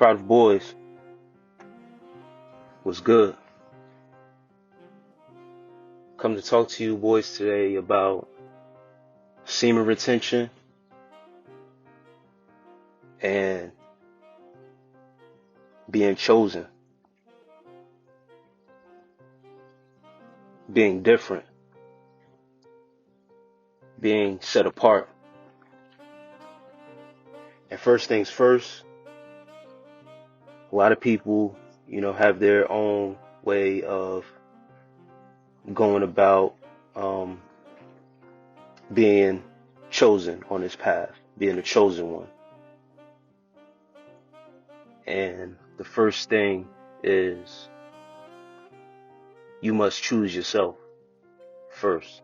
Crowd of boys was good. Come to talk to you boys today about semen retention and being chosen, being different, being set apart. And first things first, a lot of people, have their own way of going about being chosen on this path, being the chosen one. And the first thing is you must choose yourself first.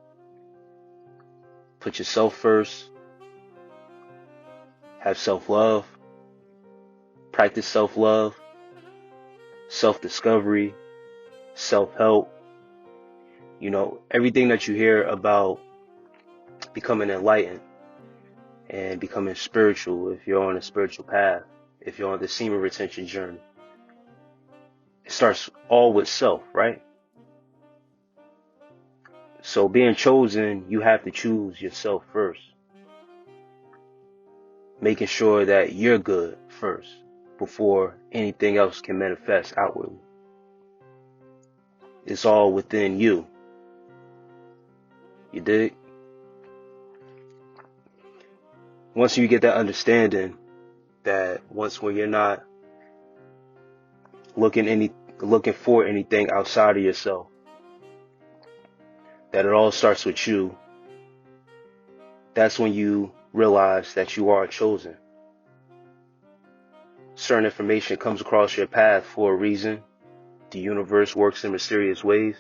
Put yourself first. Have self-love. Practice self-love. Self-discovery. Self-help. Everything that you hear about becoming enlightened and becoming spiritual, if you're on a spiritual path, if you're on the semen retention journey, it starts all with self, right? So being chosen, you have to choose yourself first. Making sure that you're good first before anything else can manifest outwardly. It's all within you. You dig? Once you get that understanding that when you're not looking for anything outside of yourself, that it all starts with you, that's when you realize that you are chosen. Certain information comes across your path for a reason. The universe works in mysterious ways.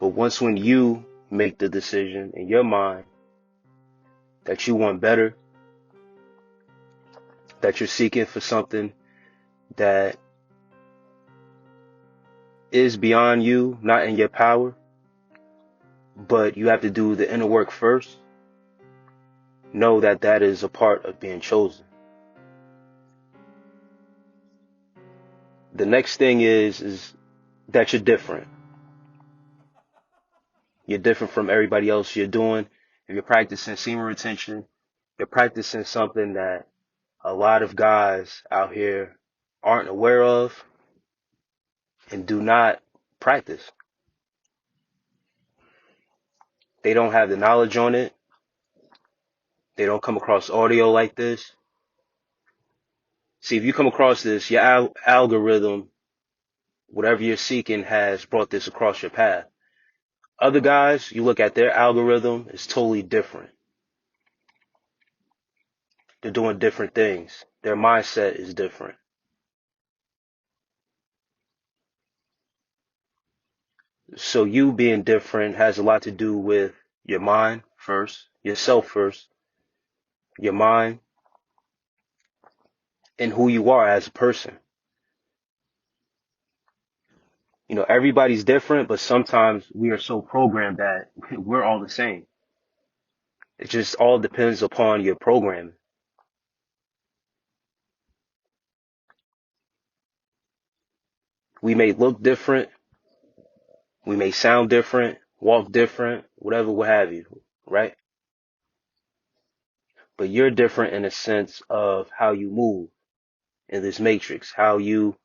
But when you make the decision in your mind that you want better, that you're seeking for something that is beyond you, not in your power, but you have to do the inner work first, know that that is a part of being chosen. The next thing is that you're different. You're different from everybody else. If you're practicing semen retention, you're practicing something that a lot of guys out here aren't aware of and do not practice. They don't have the knowledge on it. They don't come across audio like this. See, if you come across this, your algorithm, whatever you're seeking, has brought this across your path. Other guys, you look at their algorithm, it's totally different. They're doing different things. Their mindset is different. So you being different has a lot to do with your mind first, yourself first, your mind, and who you are as a person. Everybody's different, but sometimes we are so programmed that we're all the same. It just all depends upon your programming. We may look different, we may sound different, walk different, whatever, what have you, right? But you're different in a sense of how you move in this matrix, how you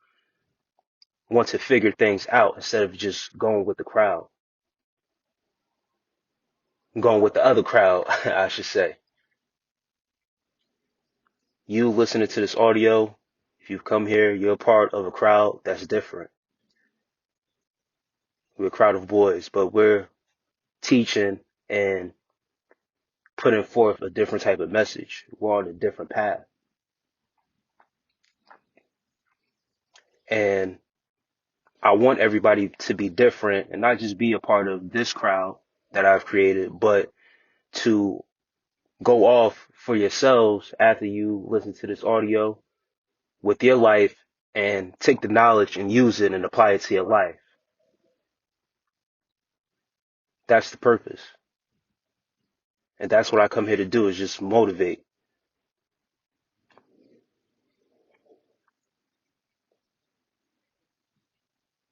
want to figure things out instead of just going with the crowd. Going with the other crowd, I should say. You listening to this audio, if you've come here, you're a part of a crowd that's different. We're a crowd of boys, but we're teaching and putting forth a different type of message. We're on a different path. And I want everybody to be different and not just be a part of this crowd that I've created, but to go off for yourselves after you listen to this audio with your life and take the knowledge and use it and apply it to your life. That's the purpose. And that's what I come here to do, is just motivate.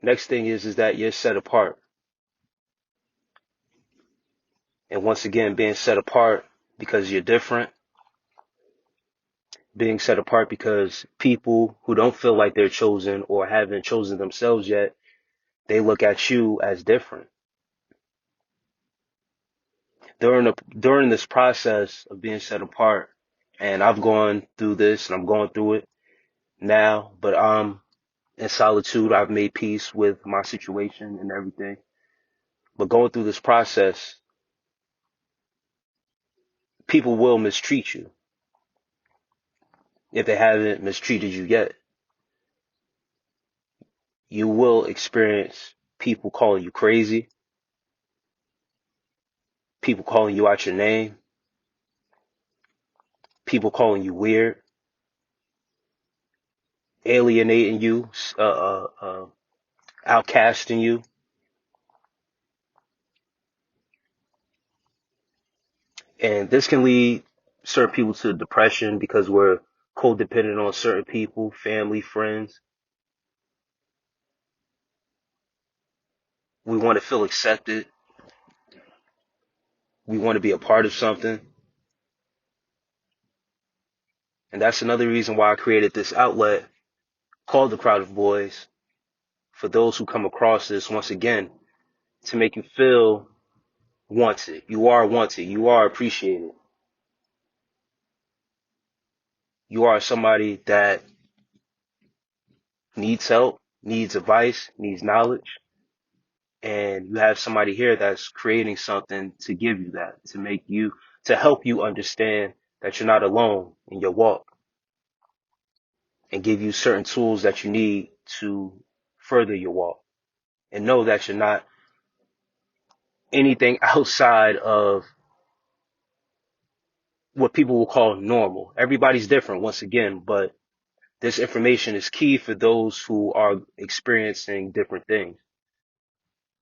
Next thing is that you're set apart. And once again, being set apart because you're different, being set apart because people who don't feel like they're chosen or haven't chosen themselves yet, they look at you as different. During this process of being set apart, and I've gone through this and I'm going through it now, but I'm in solitude. I've made peace with my situation and everything. But going through this process, people will mistreat you if they haven't mistreated you yet. You will experience people calling you crazy, people calling you out your name, people calling you weird, alienating you, outcasting you. And this can lead certain people to depression because we're codependent on certain people, family, friends. We want to feel accepted. We want to be a part of something. And that's another reason why I created this outlet called the Crowd of Boys, for those who come across this, once again, to make you feel wanted. You are wanted. You are appreciated. You are somebody that needs help, needs advice, needs knowledge. And you have somebody here that's creating something to give you that, to help you understand that you're not alone in your walk and give you certain tools that you need to further your walk and know that you're not anything outside of what people will call normal. Everybody's different once again, but this information is key for those who are experiencing different things,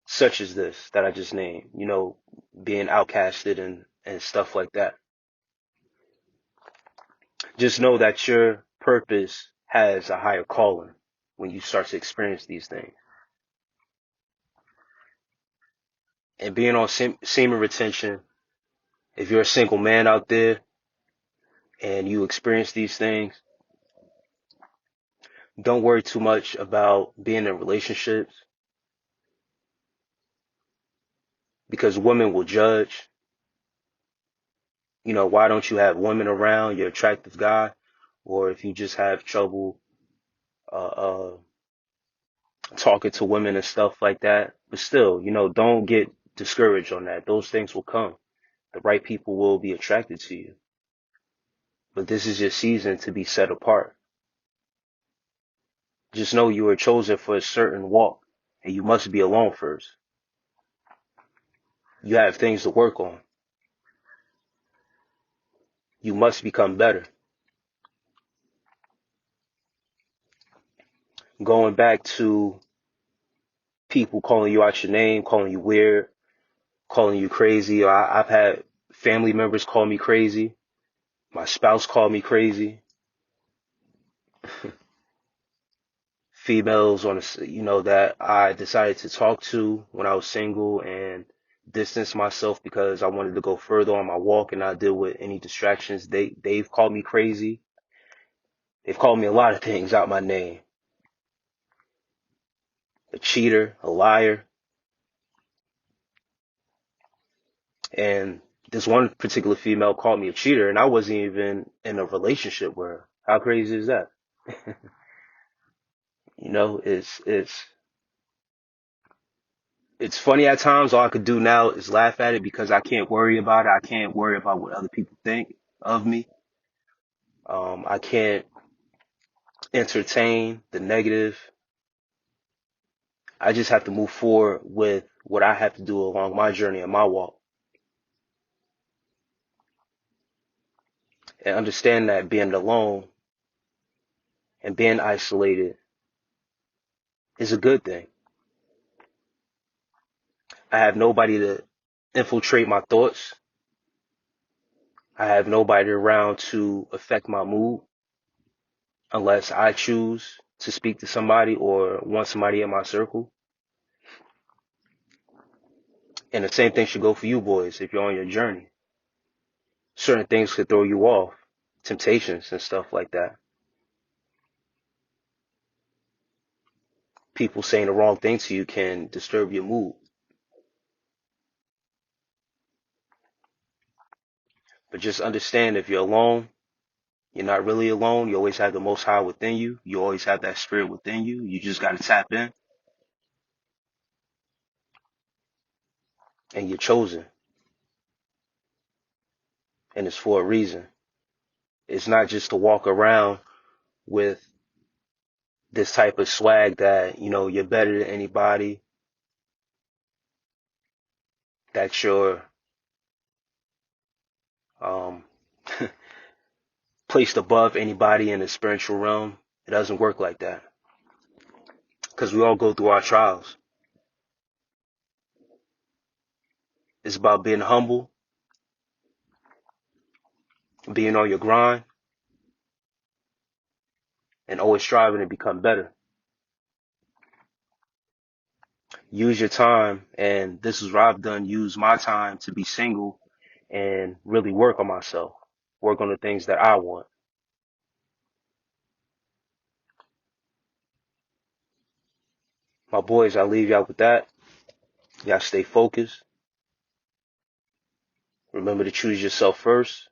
such as this that I just named, being outcasted and stuff like that. Just know that your purpose has a higher calling when you start to experience these things. And being on semen retention, if you're a single man out there and you experience these things, don't worry too much about being in relationships because women will judge. Why don't you have women around? You're an attractive guy. Or if you just have trouble uh, uh, talking to women and stuff like that. But still, don't get discouraged on that. Those things will come. The right people will be attracted to you. But this is your season to be set apart. Just know you are chosen for a certain walk, and you must be alone first. You have things to work on. You must become better. Going back to people calling you out your name, calling you weird, calling you crazy. I've had family members call me crazy. My spouse called me crazy. Females that I decided to talk to when I was single and distance myself because I wanted to go further on my walk and not deal with any distractions. They've called me crazy. They've called me a lot of things out my name. A cheater, a liar. And this one particular female called me a cheater and I wasn't even in a relationship with her. How crazy is that? It's funny at times. All I could do now is laugh at it because I can't worry about it. I can't worry about what other people think of me. I can't entertain the negative. I just have to move forward with what I have to do along my journey and my walk and understand that being alone and being isolated is a good thing. I have nobody to infiltrate my thoughts. I have nobody around to affect my mood unless I choose to speak to somebody or want somebody in my circle. And the same thing should go for you boys if you're on your journey. Certain things could throw you off, temptations and stuff like that. People saying the wrong thing to you can disturb your mood. But just understand, if you're alone, you're not really alone. You always have the Most High within you. You always have that spirit within you. You just got to tap in, and you're chosen. And it's for a reason. It's not just to walk around with this type of swag that, you're better than anybody, that you're um, placed above anybody in the spiritual realm. It doesn't work like that, because we all go through our trials. It's about being humble, being on your grind, and always striving to become better. Use your time, and this is what I've done. Use my time to be single and really work on myself, work on the things that I want. My boys, I leave y'all with that. Y'all stay focused. Remember to choose yourself first.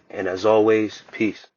And as always, peace.